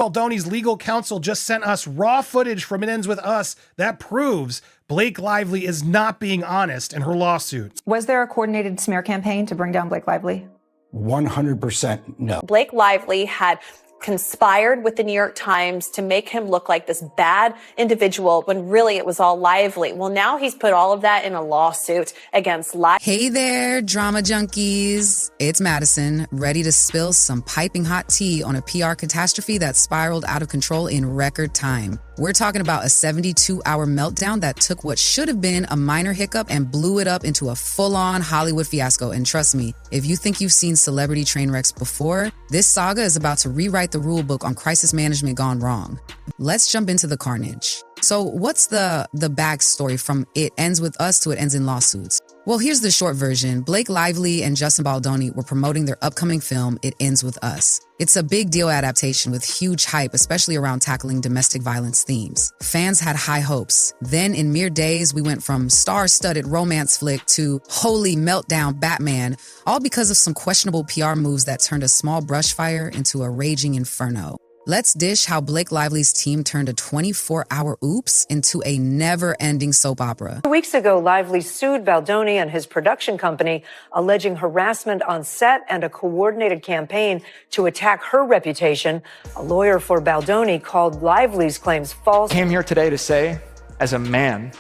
Baldoni's legal counsel just sent us raw footage from It Ends With Us that proves Blake Lively is not being honest in her lawsuit. Was there a coordinated smear campaign to bring down Blake Lively? 100% no. Blake Lively had conspired with the New York Times to make him look like this bad individual when really it was all Lively. Well, now he's put all of that in a lawsuit against Lively. Hey there, drama junkies. It's Madison, ready to spill some piping hot tea on a PR catastrophe that spiraled out of control in record time. We're talking about a 72-hour meltdown that took what should have been a minor hiccup and blew it up into a full-on Hollywood fiasco. And trust me, if you think you've seen celebrity train wrecks before, this saga is about to rewrite the rule book on crisis management gone wrong. Let's jump into the carnage. So what's the backstory from It Ends With Us to It Ends in Lawsuits? Well, here's the short version. Blake Lively and Justin Baldoni were promoting their upcoming film, It Ends With Us. It's a big deal adaptation with huge hype, especially around tackling domestic violence themes. Fans had high hopes. Then in mere days, we went from star-studded romance flick to holy meltdown Batman, all because of some questionable PR moves that turned a small brush fire into a raging inferno. Let's dish how Blake Lively's team turned a 24-hour oops into a never-ending soap opera. 2 weeks ago, Lively sued Baldoni and his production company, alleging harassment on set and a coordinated campaign to attack her reputation. A lawyer for Baldoni called Lively's claims false. I came here today to say, as a man,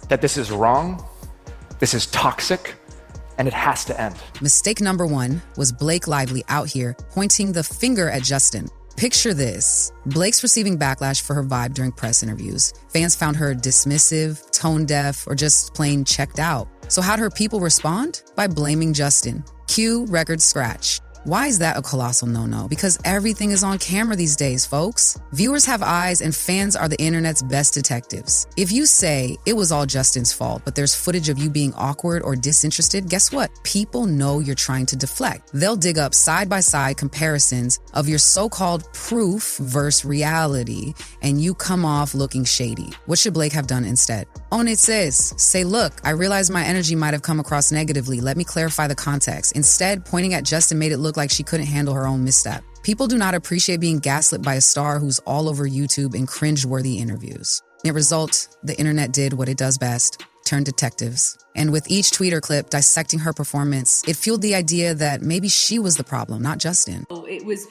that this is wrong, this is toxic, and it has to end. Mistake number one was Blake Lively out here pointing the finger at Justin. Picture this. Blake's receiving backlash for her vibe during press interviews. Fans found her dismissive, tone-deaf, or just plain checked out. So how'd her people respond? By blaming Justin. Cue record scratch. Why is that a colossal no-no? Because everything is on camera these days, folks. Viewers have eyes and fans are the internet's best detectives. If you say it was all Justin's fault, but there's footage of you being awkward or disinterested, guess what? People know you're trying to deflect. They'll dig up side-by-side comparisons of your so-called proof versus reality, and you come off looking shady. What should Blake have done instead? On it says, say, look, I realize my energy might have come across negatively. Let me clarify the context. Instead, pointing at Justin made it look like she couldn't handle her own misstep. People do not appreciate being gaslit by a star who's all over YouTube in cringe-worthy interviews. In result, the internet did what it does best, turn detectives. And with each tweet or clip dissecting her performance, it fueled the idea that maybe she was the problem, not Justin. It was,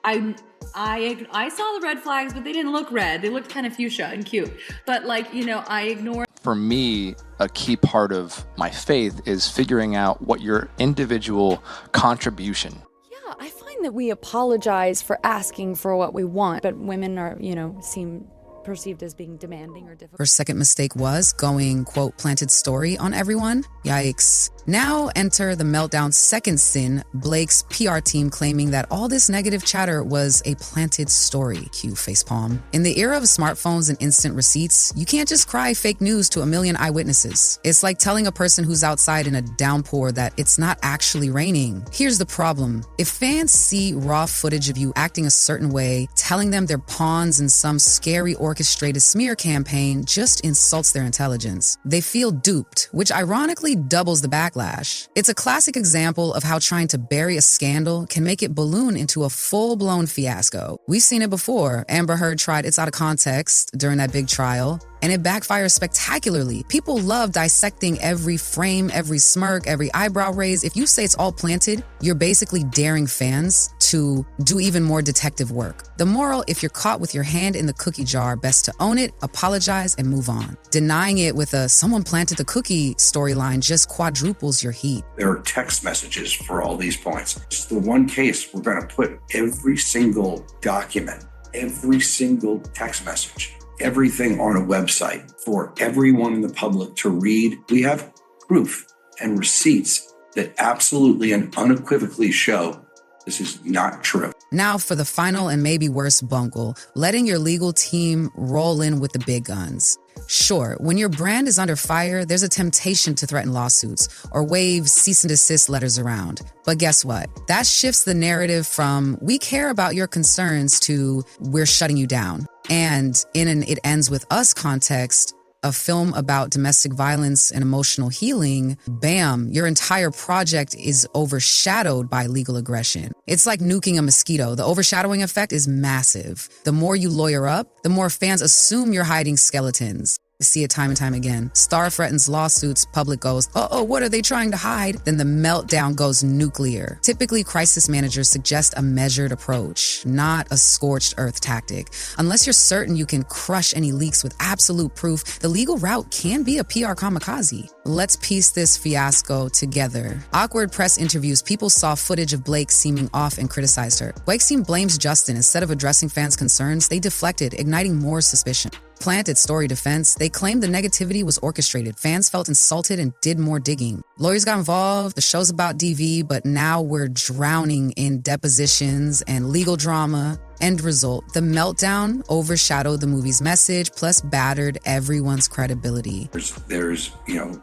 I saw the red flags, but they didn't look red. They looked kind of fuchsia and cute. But I ignored. For me, a key part of my faith is figuring out what your individual contribution. Yeah, I find that we apologize for asking for what we want, but women are, seem perceived as being demanding or difficult. Her second mistake was going, quote, planted story on everyone. Yikes. Now enter the meltdown second sin, Blake's PR team claiming that all this negative chatter was a planted story. Cue facepalm. In the era of smartphones and instant receipts, you can't just cry fake news to a million eyewitnesses. It's like telling a person who's outside in a downpour that it's not actually raining. Here's the problem. If fans see raw footage of you acting a certain way, telling them they're pawns in some scary orchestrated smear campaign just insults their intelligence. They feel duped, which ironically doubles the backlash. It's a classic example of how trying to bury a scandal can make it balloon into a full-blown fiasco. We've seen it before. Amber Heard tried It's Out of Context during that big trial, and it backfires spectacularly. People love dissecting every frame, every smirk, every eyebrow raise. If you say it's all planted, you're basically daring fans to do even more detective work. The moral, if you're caught with your hand in the cookie jar, best to own it, apologize, and move on. Denying it with a someone planted the cookie storyline just quadruples your heat. There are text messages for all these points. It's the one case we're going to put every single document, every single text message, everything on a website for everyone in the public to read. We have proof and receipts that absolutely and unequivocally show this is not true. Now for the final and maybe worst bungle, letting your legal team roll in with the big guns. Sure, when your brand is under fire, there's a temptation to threaten lawsuits or wave cease and desist letters around. But guess what? That shifts the narrative from we care about your concerns to we're shutting you down. And in an It Ends With Us context, a film about domestic violence and emotional healing, bam, your entire project is overshadowed by legal aggression. It's like nuking a mosquito. The overshadowing effect is massive. The more you lawyer up, the more fans assume you're hiding skeletons. See it time and time again. Star threatens lawsuits, public goes, uh-oh, what are they trying to hide? Then the meltdown goes nuclear. Typically, crisis managers suggest a measured approach, not a scorched earth tactic. Unless you're certain you can crush any leaks with absolute proof, the legal route can be a PR kamikaze. Let's piece this fiasco together. Awkward press interviews, people saw footage of Blake seeming off and criticized her. Blake's team blames Justin. Instead of addressing fans' concerns, they deflected, igniting more suspicion. Planted story defense, they claimed the negativity was orchestrated. Fans felt insulted and did more digging. Lawyers got involved, the show's about DV, but now we're drowning in depositions and legal drama. End result, the meltdown overshadowed the movie's message, plus battered everyone's credibility. There's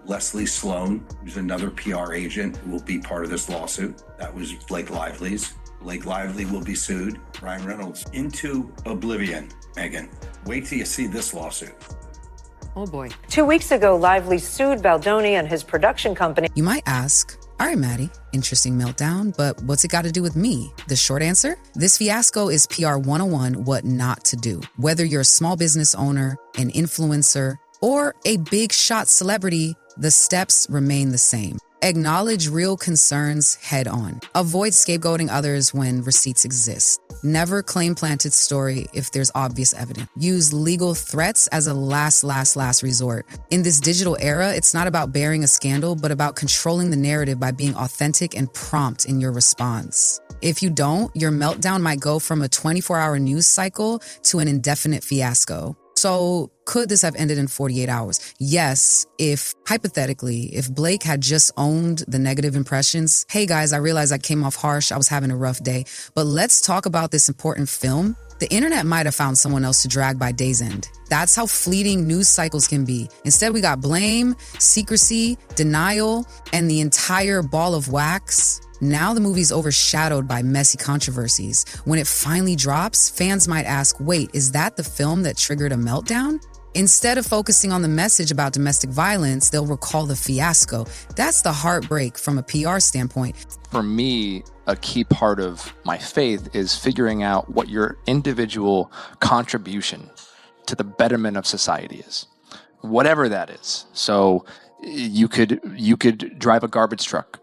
Leslie Sloan, who's another PR agent who will be part of this lawsuit. That was Blake Lively's. Blake Lively will be sued. Ryan Reynolds into oblivion. Megan, wait till you see this lawsuit. Oh boy. 2 weeks ago, Lively sued Baldoni and his production company. You might ask, all right, Maddie, interesting meltdown, but what's it got to do with me? The short answer? This fiasco is PR 101, what not to do. Whether you're a small business owner, an influencer, or a big shot celebrity, the steps remain the same. Acknowledge real concerns head on. Avoid scapegoating others when receipts exist. Never claim planted story if there's obvious evidence. Use legal threats as a last resort. In this digital era, it's not about bearing a scandal, but about controlling the narrative by being authentic and prompt in your response. If you don't, your meltdown might go from a 24-hour news cycle to an indefinite fiasco. So could this have ended in 48 hours? Yes, hypothetically, if Blake had just owned the negative impressions. Hey guys, I realize I came off harsh. I was having a rough day. But let's talk about this important film. The internet might have found someone else to drag by day's end. That's how fleeting news cycles can be. Instead, we got blame, secrecy, denial, and the entire ball of wax. Now the movie's overshadowed by messy controversies. When it finally drops, fans might ask, wait, is that the film that triggered a meltdown? Instead of focusing on the message about domestic violence, they'll recall the fiasco. That's the heartbreak from a PR standpoint. For me, a key part of my faith is figuring out what your individual contribution to the betterment of society is, whatever that is. So you could drive a garbage truck.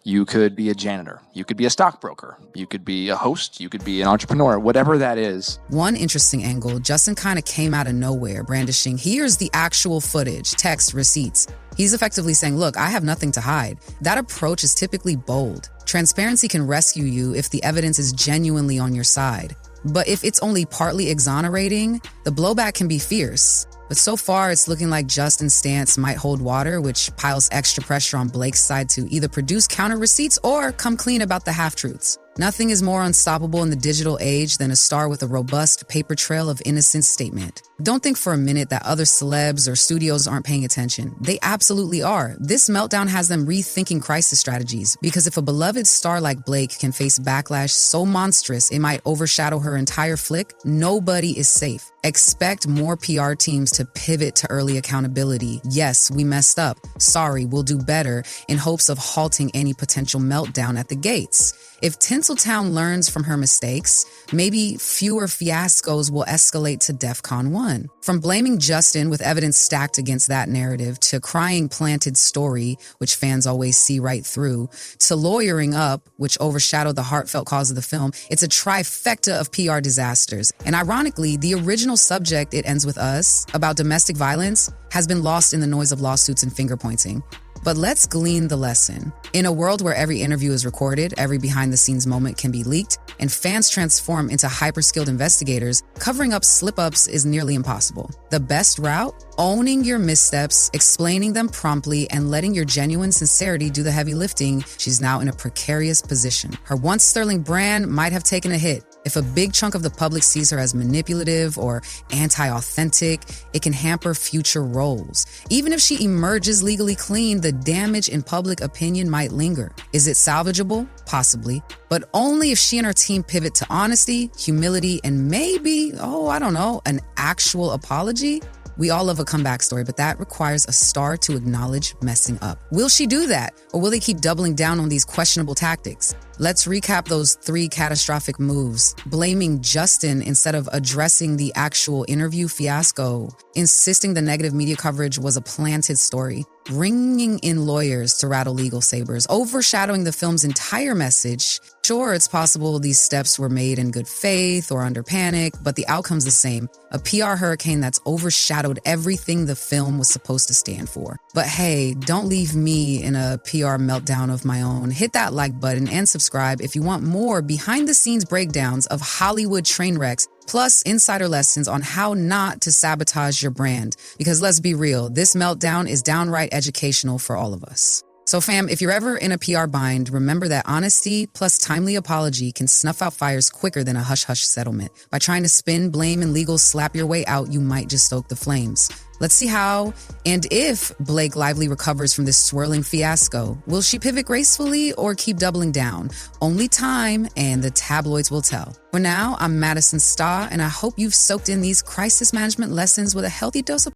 You could be a janitor. You could be a stockbroker. You could be a host. You could be an entrepreneur, whatever that is. One interesting angle, Justin kind of came out of nowhere, brandishing, here's the actual footage, text, receipts. He's effectively saying, look, I have nothing to hide. That approach is typically bold. Transparency can rescue you if the evidence is genuinely on your side. But if it's only partly exonerating, the blowback can be fierce. But so far, it's looking like Justin's stance might hold water, which piles extra pressure on Blake's side to either produce counter receipts or come clean about the half-truths. Nothing is more unstoppable in the digital age than a star with a robust paper trail of innocent statement. Don't think for a minute that other celebs or studios aren't paying attention. They absolutely are. This meltdown has them rethinking crisis strategies, because if a beloved star like Blake can face backlash so monstrous it might overshadow her entire flick, nobody is safe. Expect more PR teams to pivot to early accountability. Yes, we messed up. Sorry, we'll do better, in hopes of halting any potential meltdown at the gates. If Tinseltown learns from her mistakes, maybe fewer fiascos will escalate to DEFCON 1. From blaming Justin with evidence stacked against that narrative, to crying planted story, which fans always see right through, to lawyering up, which overshadowed the heartfelt cause of the film, it's a trifecta of PR disasters. And ironically, the original subject, It Ends With Us, about domestic violence, has been lost in the noise of lawsuits and finger pointing. But let's glean the lesson. In a world where every interview is recorded, every behind-the-scenes moment can be leaked, and fans transform into hyper-skilled investigators, covering up slip-ups is nearly impossible. The best route? Owning your missteps, explaining them promptly, and letting your genuine sincerity do the heavy lifting. She's now in a precarious position. Her once sterling brand might have taken a hit. If a big chunk of the public sees her as manipulative or anti-authentic, it can hamper future roles. Even if she emerges legally clean, the damage in public opinion might linger. Is it salvageable? Possibly. But only if she and her team pivot to honesty, humility, and maybe, an actual apology. We all love a comeback story, but that requires a star to acknowledge messing up. Will she do that? Or will they keep doubling down on these questionable tactics? Let's recap those 3 catastrophic moves. Blaming Justin instead of addressing the actual interview fiasco. Insisting the negative media coverage was a planted story. Bringing in lawyers to rattle legal sabers. Overshadowing the film's entire message. Sure, it's possible these steps were made in good faith or under panic, but the outcome's the same. A PR hurricane that's overshadowed everything the film was supposed to stand for. But hey, don't leave me in a PR meltdown of my own. Hit that like button and subscribe if you want more behind-the-scenes breakdowns of Hollywood train wrecks, plus insider lessons on how not to sabotage your brand. Because let's be real, this meltdown is downright educational for all of us. So fam, if you're ever in a PR bind, remember that honesty plus timely apology can snuff out fires quicker than a hush-hush settlement. By trying to spin, blame, and legal slap your way out, you might just stoke the flames. Let's see how and if Blake Lively recovers from this swirling fiasco. Will she pivot gracefully or keep doubling down? Only time and the tabloids will tell. For now, I'm Madison Starr, and I hope you've soaked in these crisis management lessons with a healthy dose of